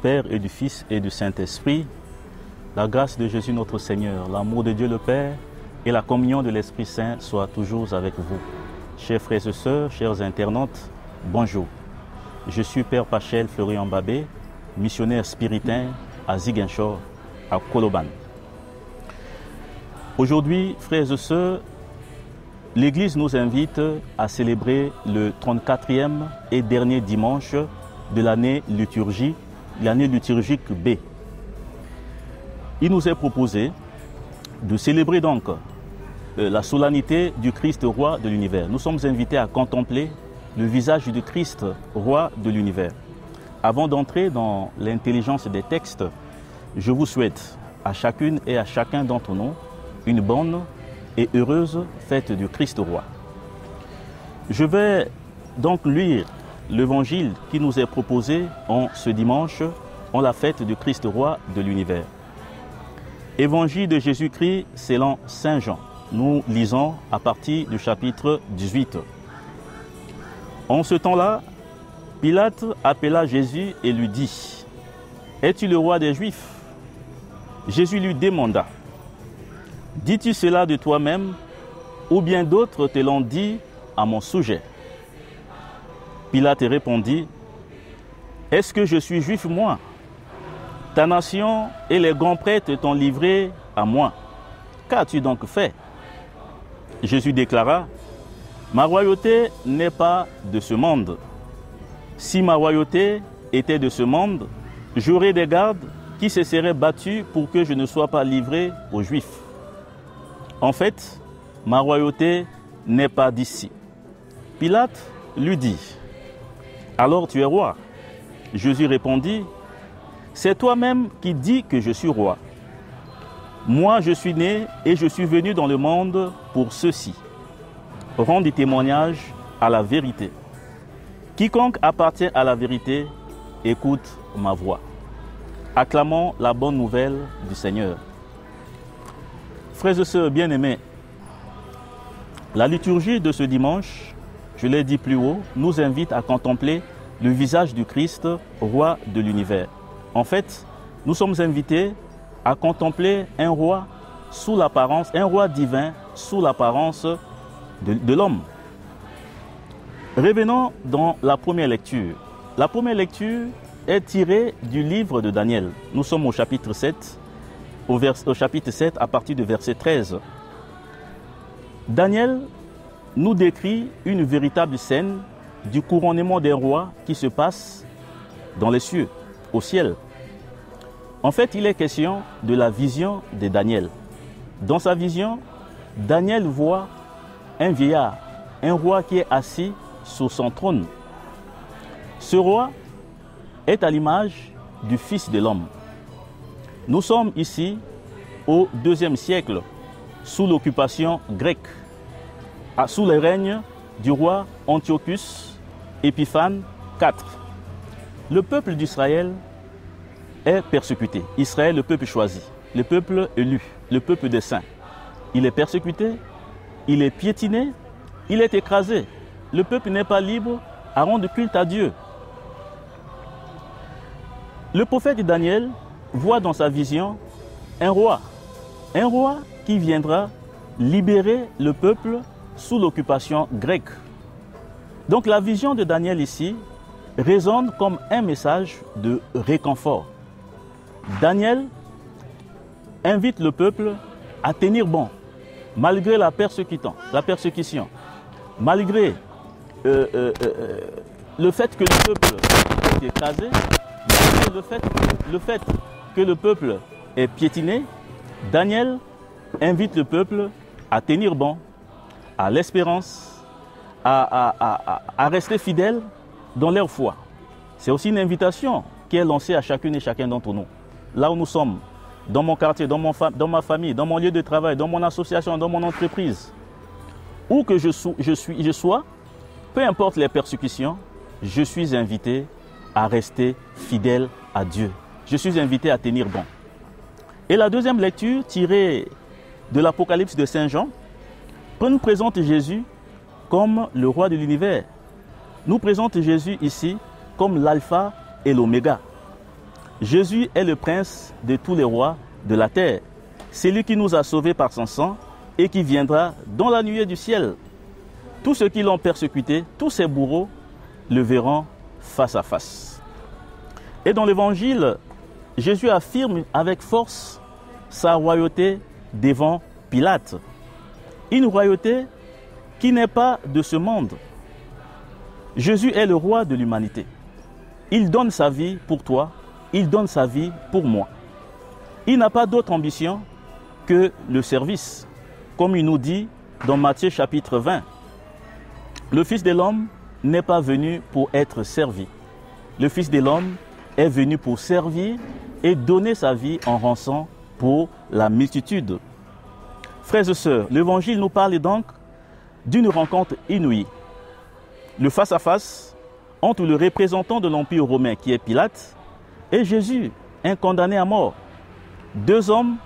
Père et du Fils et du Saint-Esprit, la grâce de Jésus notre Seigneur, l'amour de Dieu le Père et la communion de l'Esprit Saint soient toujours avec vous. Chers frères et sœurs, chers internautes, bonjour. Je suis Père Pachel Florian Babé, missionnaire spiritain à Ziguinchor, à Koloban. Aujourd'hui, frères et sœurs, l'Église nous invite à célébrer le 34e et dernier dimanche de l'année liturgique B. Il nous est proposé de célébrer donc la solennité du Christ roi de l'univers. Nous sommes invités à contempler le visage du Christ roi de l'univers. Avant d'entrer dans l'intelligence des textes, je vous souhaite à chacune et à chacun d'entre nous une bonne et heureuse fête du Christ roi. Je vais donc lire l'évangile qui nous est proposé en ce dimanche, en la fête du Christ roi de l'univers. Évangile de Jésus-Christ selon Saint Jean. Nous lisons à partir du chapitre 18. En ce temps-là, Pilate appela Jésus et lui dit : « Es-tu le roi des Juifs ? » Jésus lui demanda : « Dis-tu cela de toi-même, ou bien d'autres te l'ont dit à mon sujet ?» Pilate répondit : « Est-ce que je suis juif, moi ? Ta nation et les grands prêtres t'ont livré à moi. Qu'as-tu donc fait ? » Jésus déclara : « Ma royauté n'est pas de ce monde. Si ma royauté était de ce monde, j'aurais des gardes qui se seraient battus pour que je ne sois pas livré aux Juifs. En fait, ma royauté n'est pas d'ici. » Pilate lui dit : « Alors tu es roi ?» Jésus répondit : « C'est toi-même qui dis que je suis roi. Moi, je suis né et je suis venu dans le monde pour ceci, rendre témoignage à la vérité. Quiconque appartient à la vérité, écoute ma voix. » Acclamons la bonne nouvelle du Seigneur. Frères et sœurs bien-aimés, la liturgie de ce dimanche, je l'ai dit plus haut, nous invite à contempler le visage du Christ, roi de l'univers. En fait, nous sommes invités à contempler un roi sous l'apparence, un roi divin sous l'apparence de l'homme. Revenons dans la première lecture. La première lecture est tirée du livre de Daniel. Nous sommes au chapitre 7, au chapitre 7 à partir du verset 13. Daniel nous décrit une véritable scène du couronnement des rois qui se passe dans les cieux, au ciel. En fait, il est question de la vision de Daniel. Dans sa vision, Daniel voit un vieillard, un roi qui est assis sur son trône. Ce roi est à l'image du Fils de l'homme. Nous sommes ici au IIe siècle, sous l'occupation grecque, sous le règne du roi Antiochus Épiphane IV. Le peuple d'Israël est persécuté. Israël, le peuple choisi, le peuple élu, le peuple des saints. Il est persécuté, il est piétiné, il est écrasé. Le peuple n'est pas libre à rendre culte à Dieu. Le prophète Daniel voit dans sa vision un roi qui viendra libérer le peuple sous l'occupation grecque. Donc la vision de Daniel ici résonne comme un message de réconfort. Daniel invite le peuple à tenir bon, malgré la persécution, malgré le fait que le peuple est écrasé, malgré le fait que le peuple est piétiné. Daniel invite le peuple à tenir bon, à l'espérance, à rester fidèles dans leur foi. C'est aussi une invitation qui est lancée à chacune et chacun d'entre nous. Là où nous sommes, dans mon quartier, dans ma famille, dans mon lieu de travail, dans mon association, dans mon entreprise, où que je sois, peu importe les persécutions, je suis invité à rester fidèle à Dieu. Je suis invité à tenir bon. Et la deuxième lecture, tirée de l'Apocalypse de Saint Jean, nous présente Jésus comme le roi de l'univers. Nous présente Jésus ici comme l'alpha et l'oméga. Jésus est le prince de tous les rois de la terre. C'est lui qui nous a sauvés par son sang et qui viendra dans la nuée du ciel. Tous ceux qui l'ont persécuté, tous ses bourreaux, le verront face à face. Et dans l'évangile, Jésus affirme avec force sa royauté devant Pilate. Une royauté qui n'est pas de ce monde. Jésus est le roi de l'humanité. Il donne sa vie pour toi, il donne sa vie pour moi. Il n'a pas d'autre ambition que le service. Comme il nous dit dans Matthieu chapitre 20, le Fils de l'homme n'est pas venu pour être servi. Le Fils de l'homme est venu pour servir et donner sa vie en rançon pour la multitude. Frères et sœurs, l'Évangile nous parle donc d'une rencontre inouïe. Le face-à-face entre le représentant de l'Empire romain qui est Pilate et Jésus, un condamné à mort. Deux hommes,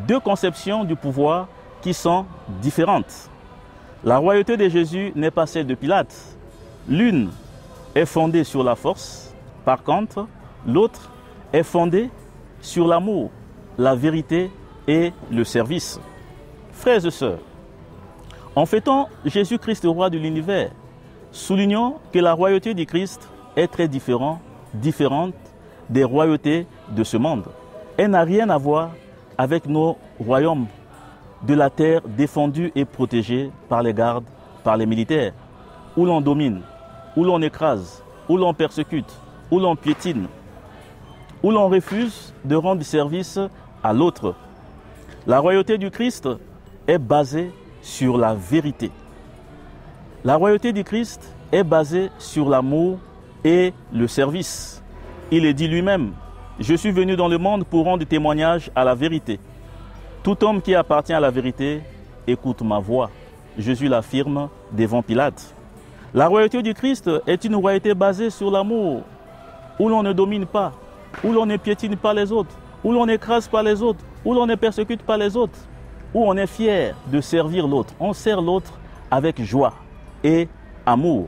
deux conceptions du pouvoir qui sont différentes. La royauté de Jésus n'est pas celle de Pilate. L'une est fondée sur la force, par contre, l'autre est fondée sur l'amour, la vérité et le service. Frères et sœurs, en fêtant Jésus-Christ, roi de l'univers, soulignons que la royauté du Christ est très différente des royautés de ce monde. Elle n'a rien à voir avec nos royaumes de la terre défendus et protégés par les gardes, par les militaires, où l'on domine, où l'on écrase, où l'on persécute, où l'on piétine, où l'on refuse de rendre service à l'autre. La royauté du Christ est basée sur la vérité. La royauté du Christ est basée sur l'amour et le service. Il est dit lui-même, « Je suis venu dans le monde pour rendre témoignage à la vérité. Tout homme qui appartient à la vérité écoute ma voix. » Jésus l'affirme devant Pilate. La royauté du Christ est une royauté basée sur l'amour, où l'on ne domine pas, où l'on ne piétine pas les autres, où l'on n'écrase pas les autres, où l'on ne persécute pas les autres, où on est fier de servir l'autre. On sert l'autre avec joie et amour.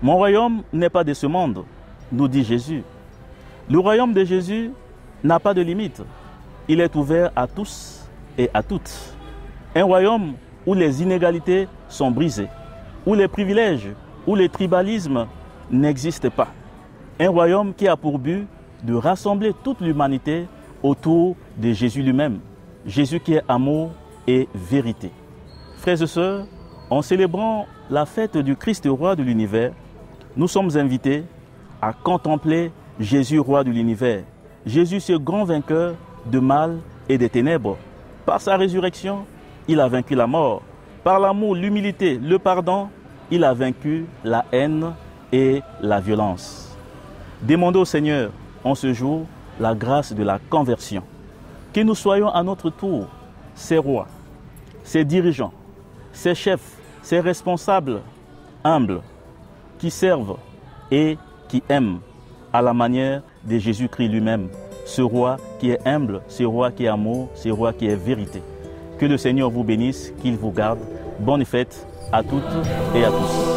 Mon royaume n'est pas de ce monde, nous dit Jésus. Le royaume de Jésus n'a pas de limite. Il est ouvert à tous et à toutes. Un royaume où les inégalités sont brisées, où les privilèges, où les tribalismes n'existent pas. Un royaume qui a pour but de rassembler toute l'humanité autour de Jésus lui-même. Jésus qui est amour et vérité. Frères et sœurs, en célébrant la fête du Christ roi de l'univers, nous sommes invités à contempler Jésus roi de l'univers. Jésus, ce grand vainqueur de mal et des ténèbres. Par sa résurrection, il a vaincu la mort. Par l'amour, l'humilité, le pardon, il a vaincu la haine et la violence. Demandons au Seigneur en ce jour la grâce de la conversion. Que nous soyons à notre tour ses rois, ses dirigeants, ses chefs, ses responsables humbles qui servent et qui aiment à la manière de Jésus-Christ lui-même. Ce roi qui est humble, ce roi qui est amour, ce roi qui est vérité. Que le Seigneur vous bénisse, qu'il vous garde. Bonne fête à toutes et à tous.